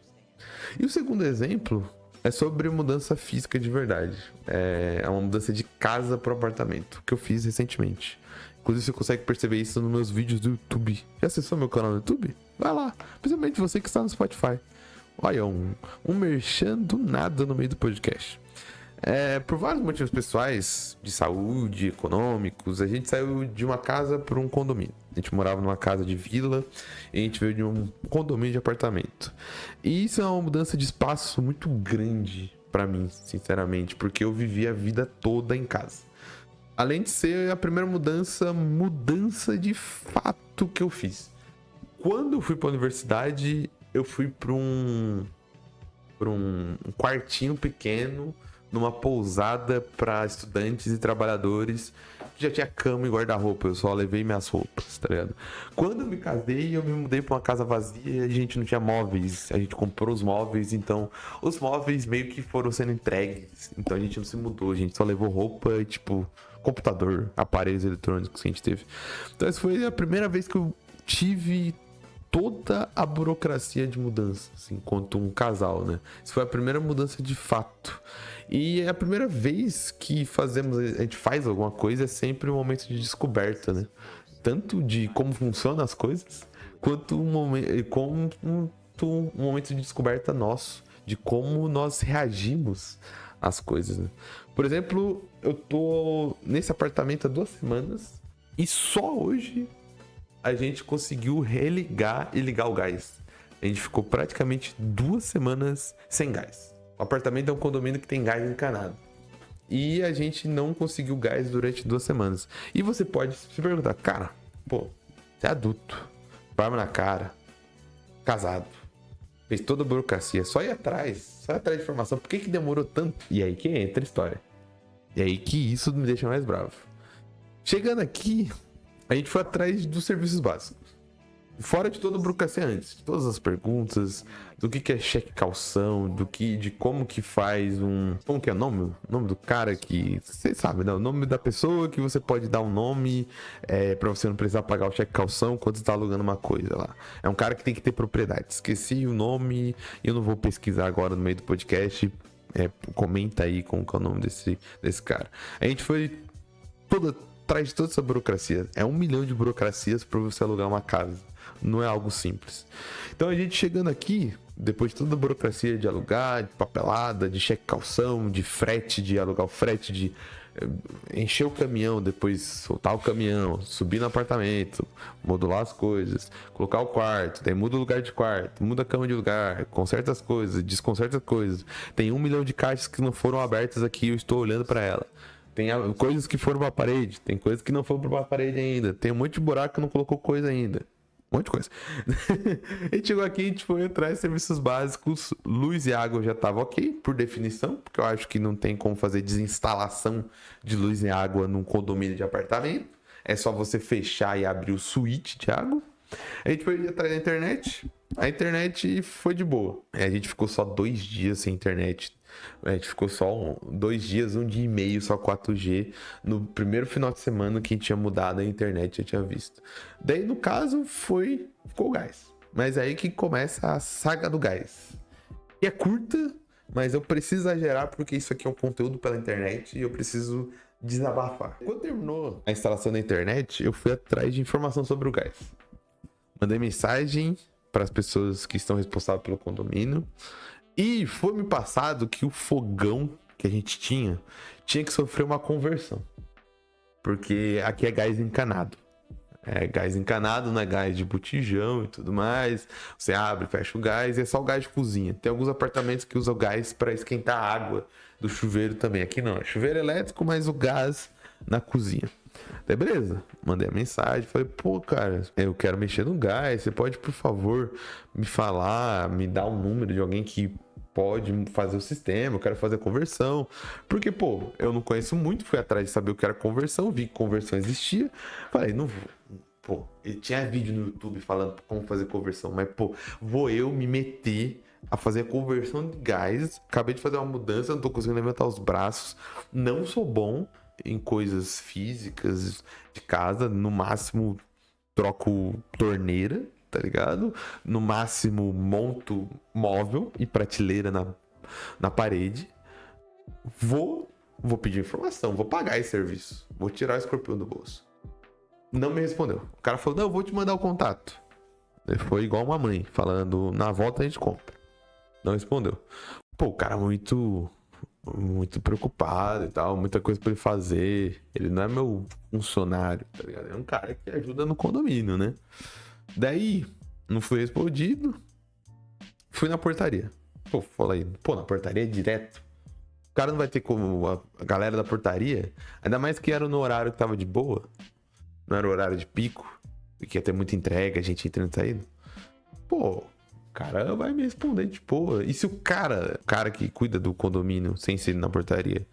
E o segundo exemplo é sobre mudança física de verdade. É uma mudança de casa para apartamento, que eu fiz recentemente. Inclusive, você consegue perceber isso nos meus vídeos do YouTube. Já acessou meu canal no YouTube? Vai lá, principalmente você que está no Spotify. Olha, um merchan do nada no meio do podcast. Por vários motivos pessoais, de saúde, econômicos, a gente saiu de uma casa para um condomínio. A gente morava numa casa de vila e a gente veio de um condomínio de apartamento. E isso é uma mudança de espaço muito grande para mim, sinceramente, porque eu vivi a vida toda em casa. Além de ser a primeira mudança de fato que eu fiz. Quando eu fui para a universidade, eu fui para um quartinho pequeno, numa pousada para estudantes e trabalhadores. Já tinha cama e guarda-roupa, eu só levei minhas roupas, tá ligado? Quando eu me casei, eu me mudei pra uma casa vazia e a gente não tinha móveis. A gente comprou os móveis, então os móveis meio que foram sendo entregues. Então a gente não se mudou, a gente só levou roupa e, tipo, computador, aparelhos eletrônicos que a gente teve. Então essa foi a primeira vez que eu tive toda a burocracia de mudança, assim, enquanto um casal, né? Isso foi a primeira mudança de fato. E é a primeira vez que a gente faz alguma coisa, é sempre um momento de descoberta, né? Tanto de como funcionam as coisas, quanto um momento de descoberta nosso, de como nós reagimos às coisas, né? Por exemplo, eu tô nesse apartamento há 2 semanas e só hoje a gente conseguiu religar e ligar o gás. A gente ficou praticamente 2 semanas sem gás. O apartamento é um condomínio que tem gás encanado. E a gente não conseguiu gás durante 2 semanas. E você pode se perguntar, cara, você é adulto, barba na cara, casado, fez toda a burocracia, só ir atrás de informação, por que demorou tanto? E aí que entra a história. E aí que isso me deixa mais bravo. Chegando aqui, a gente foi atrás dos serviços básicos. Fora de toda a burocracia antes, de todas as perguntas, do que é cheque calção, de como que faz como que é o nome? O nome do cara que... Você sabe, né? O nome da pessoa que você pode dar um nome pra você não precisar pagar o cheque calção quando você tá alugando uma coisa lá. É um cara que tem que ter propriedade. Esqueci o nome e eu não vou pesquisar agora no meio do podcast. Comenta aí como que é o nome desse cara. A gente foi atrás de toda essa burocracia. É 1 milhão de burocracias para você alugar uma casa. Não é algo simples. Então a gente chegando aqui, depois de toda a burocracia de alugar, de papelada, de cheque calção, de frete, de alugar o frete, de encher o caminhão, depois soltar o caminhão, subir no apartamento, modular as coisas, colocar o quarto, daí muda o lugar de quarto, muda a cama de lugar, conserta as coisas, desconserta as coisas. Tem 1 milhão de caixas que não foram abertas aqui, eu estou olhando para ela. Tem coisas que foram pra parede, tem coisas que não foram pra parede ainda, tem um monte de buraco que não colocou coisa ainda. Um monte de coisa. A gente chegou aqui, a gente foi atrás de serviços básicos. Luz e água já tava ok, por definição, porque eu acho que não tem como fazer desinstalação de luz e água num condomínio de apartamento. É só você fechar e abrir o switch de água. A gente foi atrás da internet. A internet foi de boa. A gente ficou só 2 dias sem internet. A gente ficou só 2 dias, 1 dia e meio, só 4G. No primeiro final de semana que a gente tinha mudado a internet, já tinha visto. Daí, no caso, ficou o gás. Mas aí que começa a saga do gás. E é curta, mas eu preciso exagerar porque isso aqui é um conteúdo pela internet e eu preciso desabafar. Quando terminou a instalação da internet, eu fui atrás de informação sobre o gás. Mandei mensagem para as pessoas que estão responsáveis pelo condomínio. E foi me passado que o fogão que a gente tinha que sofrer uma conversão. Porque aqui é gás encanado. É gás encanado, não é gás de botijão e tudo mais. Você abre, fecha o gás e é só o gás de cozinha. Tem alguns apartamentos que usam gás para esquentar a água do chuveiro também. Aqui não, é chuveiro elétrico, mas o gás na cozinha. Daí beleza, mandei a mensagem, falei, cara, eu quero mexer no gás, você pode, por favor, me falar, me dar um número de alguém que pode fazer o sistema, eu quero fazer a conversão. Porque, eu não conheço muito, fui atrás de saber o que era conversão, vi que conversão existia, falei, não vou. Ele tinha vídeo no YouTube falando como fazer conversão, mas, vou eu me meter a fazer a conversão de gás, acabei de fazer uma mudança, não tô conseguindo levantar os braços, não sou bom em coisas físicas de casa, no máximo troco torneira, tá ligado? No máximo monto móvel e prateleira na parede. Vou pedir informação, vou pagar esse serviço, vou tirar o escorpião do bolso. Não me respondeu. O cara falou, não, eu vou te mandar o contato. Ele foi igual uma mãe, falando, na volta a gente compra. Não respondeu. Pô, o cara muito preocupado e tal, muita coisa pra ele fazer. Ele não é meu funcionário, tá ligado? É um cara que ajuda no condomínio, né? Daí, não fui respondido. Fui na portaria. Pô, falei, na portaria é direto. O cara não vai ter como a galera da portaria, ainda mais que era no horário que tava de boa. Não era o horário de pico, que ia ter muita entrega, a gente entrando e saindo. Pô, o cara vai me responder de boa. E se o cara que cuida do condomínio, sem ser na portaria,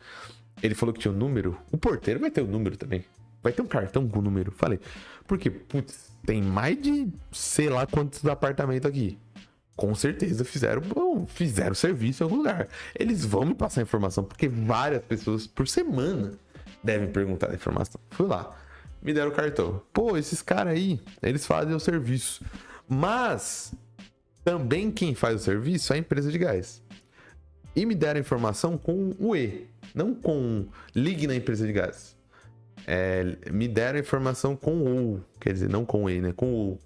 ele falou que tinha um número, o porteiro vai ter o número também. Vai ter um cartão com o número. Falei, porque, putz, tem mais de sei lá quantos apartamentos aqui. Com certeza fizeram serviço em algum lugar. Eles vão me passar informação, porque várias pessoas por semana devem perguntar a informação. Fui lá, me deram o cartão. Pô, esses caras aí, eles fazem o serviço. Mas também quem faz o serviço é a empresa de gás. E me deram a informação com o E, não com ligue na empresa de gás. Me deram a informação com o, quer dizer, não com o E, né? Com o.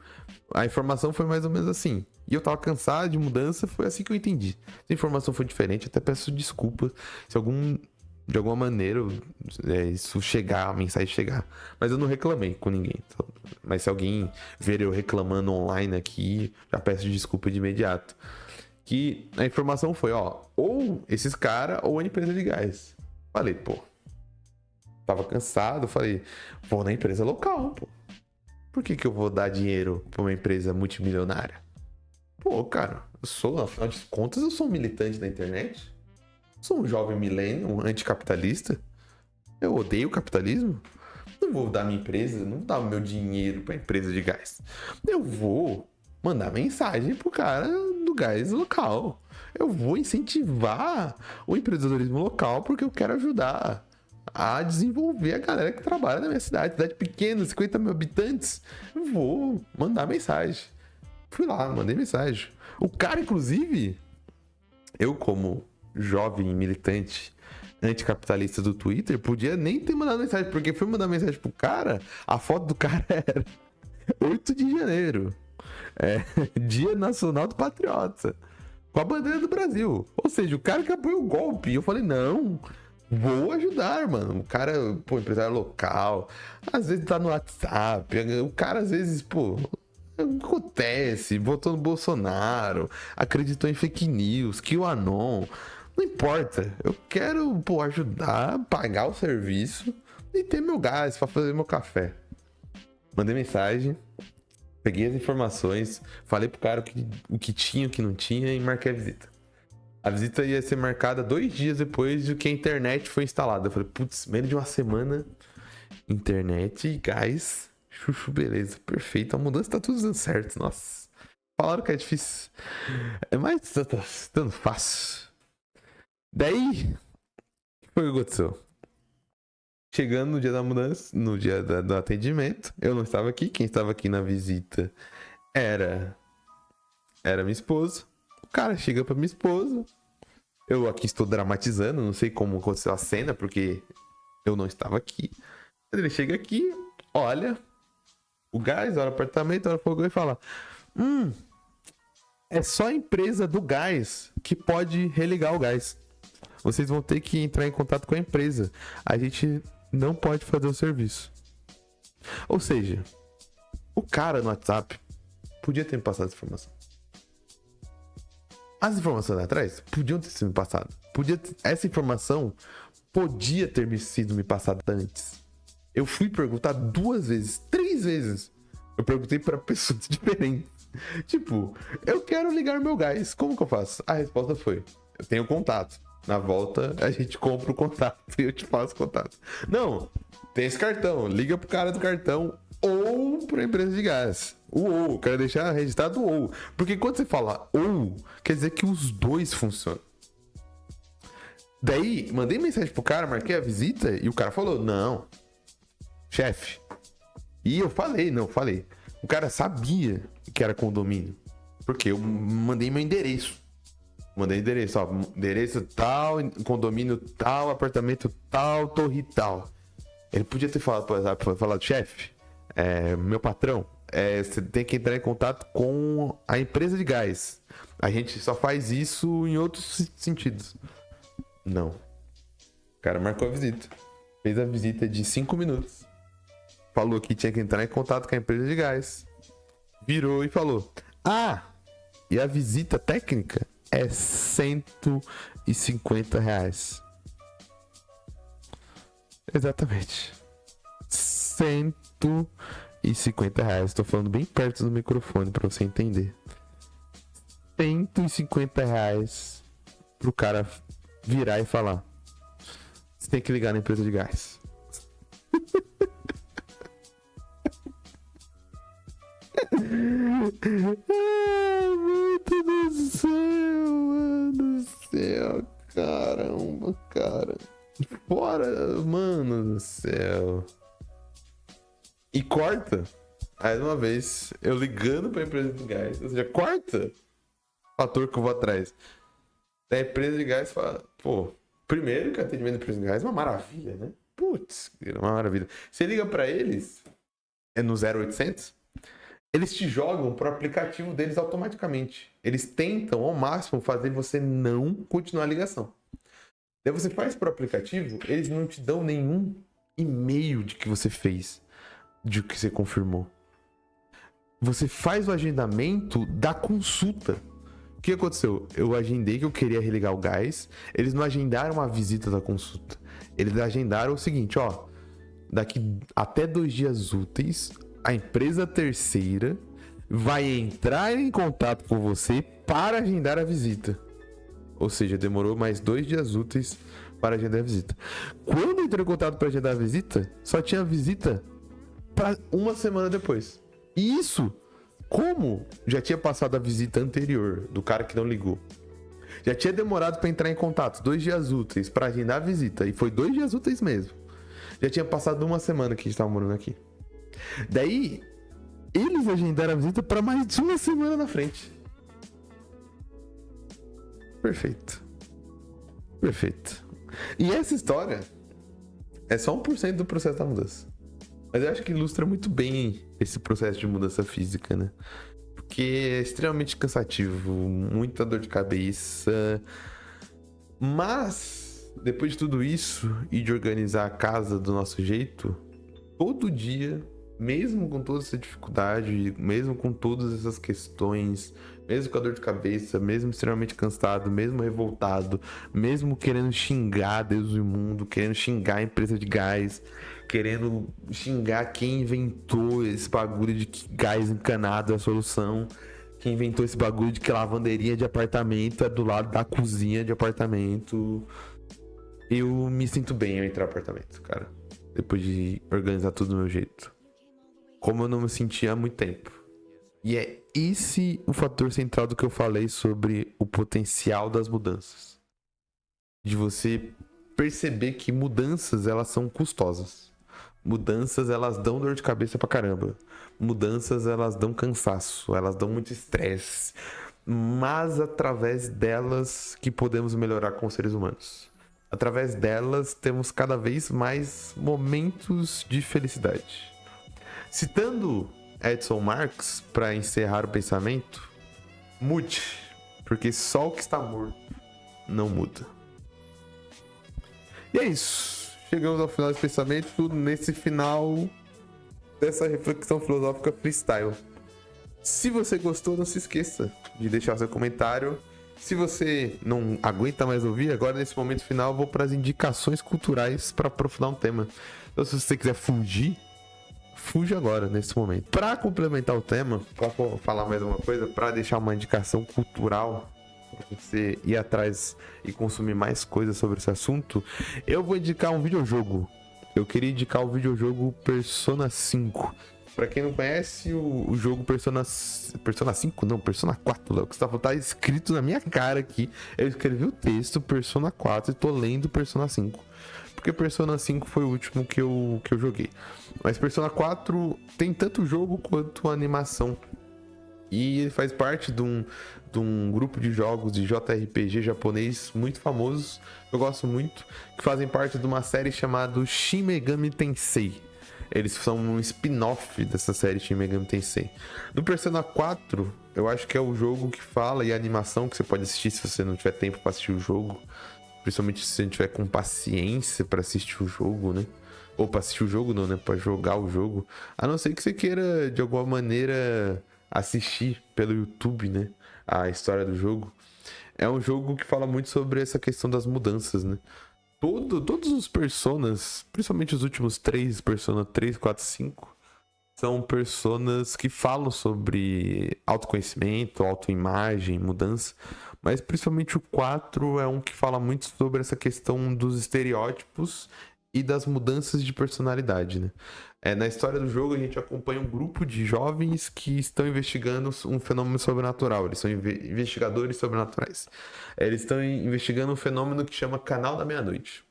A informação foi mais ou menos assim. E eu tava cansado de mudança, foi assim que eu entendi. Se a informação foi diferente, até peço desculpas se de alguma maneira isso chegar, a mensagem chegar. Mas eu não reclamei com ninguém. Mas se alguém ver eu reclamando online aqui, já peço desculpa de imediato. Que a informação foi, ou esses caras ou a empresa de gás. Falei, pô. Tava cansado, falei, vou na empresa local, pô. Por que eu vou dar dinheiro pra uma empresa multimilionária? Pô, cara, afinal de contas, eu sou um militante da internet. Sou um jovem milênio, um anticapitalista. Eu odeio o capitalismo. Não vou dar minha empresa, não dar o meu dinheiro pra empresa de gás. Eu vou mandar mensagem pro cara do gás local. Eu vou incentivar o empreendedorismo local porque eu quero ajudar a desenvolver a galera que trabalha na minha cidade pequena, 50 mil habitantes. Eu vou mandar mensagem. Fui lá, mandei mensagem. O cara, inclusive, eu como jovem militante anticapitalista do Twitter, podia nem ter mandado mensagem, porque fui mandar mensagem pro cara, a foto do cara era 8 de janeiro. Dia Nacional do Patriota. Com a bandeira do Brasil. Ou seja, o cara que apoiou o golpe. Eu falei, não, vou ajudar, mano. O cara, empresário local. Às vezes tá no WhatsApp. O cara, às vezes, acontece. Votou no Bolsonaro. Acreditou em fake news. QAnon. Não importa. Eu quero, ajudar, pagar o serviço e ter meu gás pra fazer meu café. Mandei mensagem. Peguei as informações. Falei pro cara o que tinha, o que não tinha e marquei a visita. A visita ia ser marcada 2 dias depois de que a internet foi instalada. Eu falei, putz, menos de uma semana. Internet, gás, chuchu, beleza, perfeito. A mudança tá tudo dando certo, nossa. Falaram que é difícil. Mas tá dando fácil. Daí, o que foi que aconteceu? Chegando no dia da mudança, no dia do atendimento, eu não estava aqui. Quem estava aqui na visita era minha esposa. O cara chega pra minha esposa. Eu aqui estou dramatizando, não sei como aconteceu a cena, porque eu não estava aqui. Ele chega aqui, olha o gás, olha o apartamento, olha o fogão e fala: é só a empresa do gás que pode religar o gás. Vocês vão ter que entrar em contato com a empresa. A gente não pode fazer o serviço. Ou seja, o cara no WhatsApp podia ter me passado essa informação. As informações atrás podiam ter sido me passadas. Essa informação podia ter sido me passada antes. Eu fui perguntar 2 vezes, 3 vezes. Eu perguntei para pessoas diferentes. Tipo, eu quero ligar meu gás. Como que eu faço? A resposta foi: eu tenho contato. Na volta, a gente compra o contato e eu te passo o contato. Não, tem esse cartão. Liga pro cara do cartão ou pra empresa de gás. O quero deixar registrado o ou. Porque quando você fala ou, quer dizer que os dois funcionam. Daí, mandei mensagem pro cara, marquei a visita e o cara falou: não, chefe. E eu falei. O cara sabia que era condomínio. Porque eu mandei meu endereço. Endereço tal, condomínio tal, apartamento tal, torre tal. Ele podia ter falado pro WhatsApp, falado: chefe, meu patrão, você tem que entrar em contato com a empresa de gás. A gente só faz isso em outros sentidos. Não. O cara marcou a visita. Fez a visita de 5 minutos. Falou que tinha que entrar em contato com a empresa de gás. Virou e falou: e a visita técnica é R$150. Exatamente. R$150. Tô falando bem perto do microfone pra você entender. R$150 pro cara virar e falar: você tem que ligar na empresa de gás. Ai, meu Deus do céu, mano do céu. Caramba, cara. Fora, mano do céu. E corta. Mais uma vez, eu ligando pra empresa de gás. Ou seja, corta o fator que eu vou atrás. Da empresa de gás fala, primeiro que o atendimento da empresa de gás é uma maravilha, né? Putz, é uma maravilha. Você liga pra eles, é no 0800, eles te jogam pro aplicativo deles automaticamente. Eles tentam ao máximo fazer você não continuar a ligação. Daí você faz pro aplicativo, eles não te dão nenhum e-mail de que você fez, de que você confirmou. Você faz o agendamento da consulta. O que aconteceu? Eu agendei que eu queria religar o gás. Eles não agendaram a visita da consulta. Eles agendaram o seguinte, daqui até 2 dias úteis, a empresa terceira vai entrar em contato com você para agendar a visita. Ou seja, demorou mais 2 dias úteis para agendar a visita. Quando entrou em contato para agendar a visita, só tinha visita para 1 semana depois. E isso, como já tinha passado a visita anterior do cara que não ligou, já tinha demorado para entrar em contato 2 dias úteis para agendar a visita, e foi 2 dias úteis mesmo. Já tinha passado 1 semana que a gente estava morando aqui. Daí, eles agendaram a visita para mais de 1 semana na frente. Perfeito. E essa história é só 1% do processo da mudança. Mas eu acho que ilustra muito bem esse processo de mudança física, né? Porque é extremamente cansativo, muita dor de cabeça. Mas, depois de tudo isso e de organizar a casa do nosso jeito, todo dia, mesmo com toda essa dificuldade, mesmo com todas essas questões, mesmo com a dor de cabeça, mesmo extremamente cansado, mesmo revoltado, mesmo querendo xingar Deus do mundo, querendo xingar a empresa de gás, querendo xingar quem inventou esse bagulho de que gás encanado é a solução, quem inventou esse bagulho de que lavanderia de apartamento é do lado da cozinha de apartamento. Eu me sinto bem ao entrar no apartamento, cara, depois de organizar tudo do meu jeito, como eu não me sentia há muito tempo. E é esse o fator central do que eu falei sobre o potencial das mudanças. De você perceber que mudanças, elas são custosas. Mudanças, elas dão dor de cabeça pra caramba. Mudanças, elas dão cansaço, elas dão muito estresse. Mas através delas que podemos melhorar como seres humanos. Através delas temos cada vez mais momentos de felicidade. Citando Edson Marx, para encerrar o pensamento, mude, porque só o que está morto não muda. E é isso. Chegamos ao final desse pensamento, nesse final dessa reflexão filosófica freestyle. Se você gostou, não se esqueça de deixar seu comentário. Se você não aguenta mais ouvir, agora nesse momento final eu vou para as indicações culturais para aprofundar um tema. Então, se você quiser fugir, fuja agora, nesse momento. Para complementar o tema, para falar mais uma coisa, para deixar uma indicação cultural, para você ir atrás e consumir mais coisas sobre esse assunto, eu vou indicar um videojogo. Eu queria indicar o videojogo Persona 5. Para quem não conhece, o jogo Persona 5, não, Persona 4, Léo, que tá escrito na minha cara aqui. Eu escrevi o texto Persona 4 e tô lendo Persona 5. Porque Persona 5 foi o último que eu joguei. Mas Persona 4 tem tanto jogo quanto animação. E ele faz parte de um grupo de jogos de JRPG japonês muito famosos, eu gosto muito, que fazem parte de uma série chamada Shin Megami Tensei. Eles são um spin-off dessa série Shin Megami Tensei. No Persona 4, eu acho que é o jogo que fala e a animação que você pode assistir se você não tiver tempo pra assistir o jogo. Principalmente se você não tiver com paciência pra assistir o jogo, né? Ou pra assistir o jogo não, né? Pra jogar o jogo. A não ser que você queira, de alguma maneira, assistir pelo YouTube, né? A história do jogo. É um jogo que fala muito sobre essa questão das mudanças, né? Todos os personas, principalmente os últimos 3, Persona 3, 4, 5, são personas que falam sobre autoconhecimento, autoimagem, mudança. Mas principalmente o 4 é um que fala muito sobre essa questão dos estereótipos e das mudanças de personalidade, né? Na história do jogo, a gente acompanha um grupo de jovens que estão investigando um fenômeno sobrenatural. Eles são investigadores sobrenaturais. Eles estão investigando um fenômeno que chama Canal da Meia-Noite.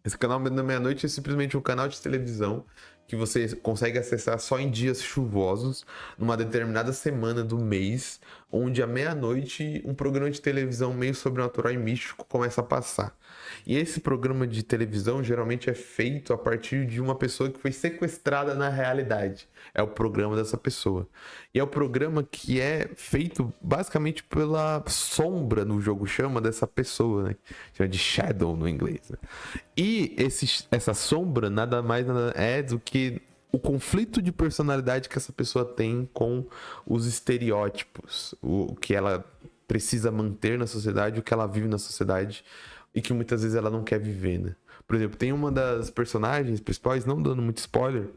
Esse Canal da Meia-Noite é simplesmente um canal de televisão que você consegue acessar só em dias chuvosos, numa determinada semana do mês, onde à meia-noite um programa de televisão meio sobrenatural e místico começa a passar. E esse programa de televisão geralmente é feito a partir de uma pessoa que foi sequestrada na realidade. É o programa dessa pessoa. E é o programa que é feito basicamente pela sombra, no jogo chama, dessa pessoa, né? Chama de Shadow no inglês, né? E essa sombra nada mais é do que o conflito de personalidade que essa pessoa tem com os estereótipos, o que ela precisa manter na sociedade, o que ela vive na sociedade e que muitas vezes ela não quer viver, né? Por exemplo, tem uma das personagens principais, não dando muito spoiler,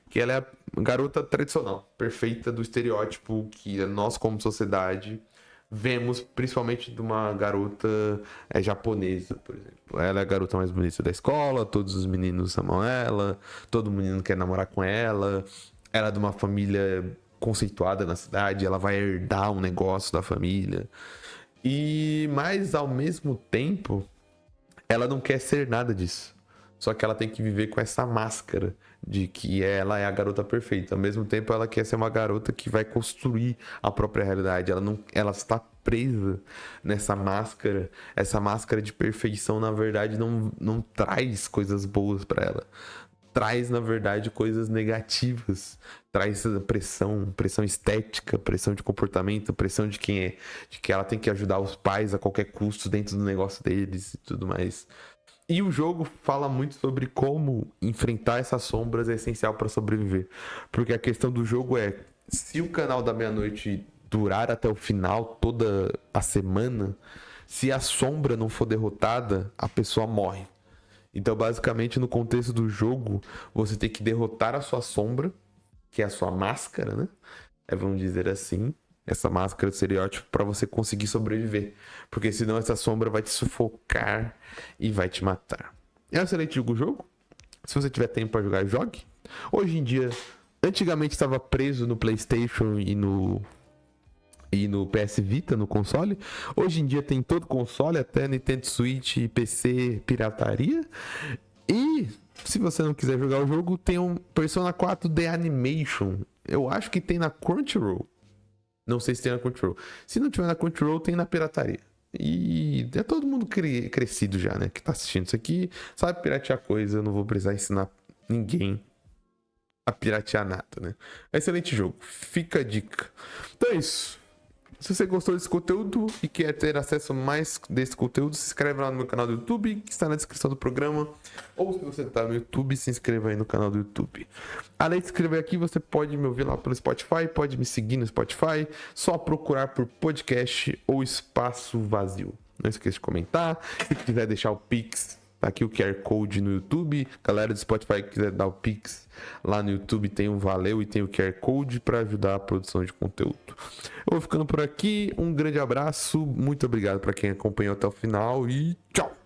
que ela é a garota tradicional, perfeita do estereótipo que nós como sociedade vemos, principalmente de uma garota japonesa, por exemplo. Ela é a garota mais bonita da escola, todos os meninos amam ela, todo menino quer namorar com ela. Ela é de uma família conceituada na cidade, ela vai herdar um negócio da família. Mas ao mesmo tempo, ela não quer ser nada disso. Só que ela tem que viver com essa máscara de que ela é a garota perfeita. Ao mesmo tempo, ela quer ser uma garota que vai construir a própria realidade. Ela está presa nessa máscara. Essa máscara de perfeição, na verdade, não traz coisas boas para ela. Traz, na verdade, coisas negativas. Traz pressão estética, pressão de comportamento, pressão de que ela tem que ajudar os pais a qualquer custo dentro do negócio deles e tudo mais. E o jogo fala muito sobre como enfrentar essas sombras é essencial para sobreviver. Porque a questão do jogo é, se o Canal da Meia-Noite durar até o final, toda a semana, se a sombra não for derrotada, a pessoa morre. Então, basicamente, no contexto do jogo, você tem que derrotar a sua sombra, que é a sua máscara, né? Vamos dizer assim. Essa máscara de estereótipo para você conseguir sobreviver. Porque senão essa sombra vai te sufocar e vai te matar. É um excelente jogo. Se você tiver tempo para jogar, jogue. Hoje em dia, antigamente estava preso no PlayStation e no PS Vita, no console. Hoje em dia tem todo console, até Nintendo Switch e PC pirataria. E se você não quiser jogar o jogo, tem um Persona 4 The Animation. Eu acho que tem na Crunchyroll. Não sei se tem na Crunchyroll. Se não tiver na Crunchyroll, tem na pirataria. E é todo mundo crescido já, né? Que tá assistindo isso aqui. Sabe piratear coisa. Eu não vou precisar ensinar ninguém a piratear nada, né? É excelente jogo. Fica a dica. Então é isso. Se você gostou desse conteúdo e quer ter acesso a mais desse conteúdo, se inscreve lá no meu canal do YouTube, que está na descrição do programa. Ou se você está no YouTube, se inscreva aí no canal do YouTube. Além de se inscrever aqui, você pode me ouvir lá pelo Spotify, pode me seguir no Spotify, só procurar por podcast ou Espaço Vazio. Não esqueça de comentar. Se quiser deixar o Pix, tá aqui o QR Code no YouTube. Galera do Spotify que quiser dar o Pix lá no YouTube, tem um Valeu e tem o QR Code para ajudar a produção de conteúdo. Eu vou ficando por aqui. Um grande abraço. Muito obrigado para quem acompanhou até o final e tchau!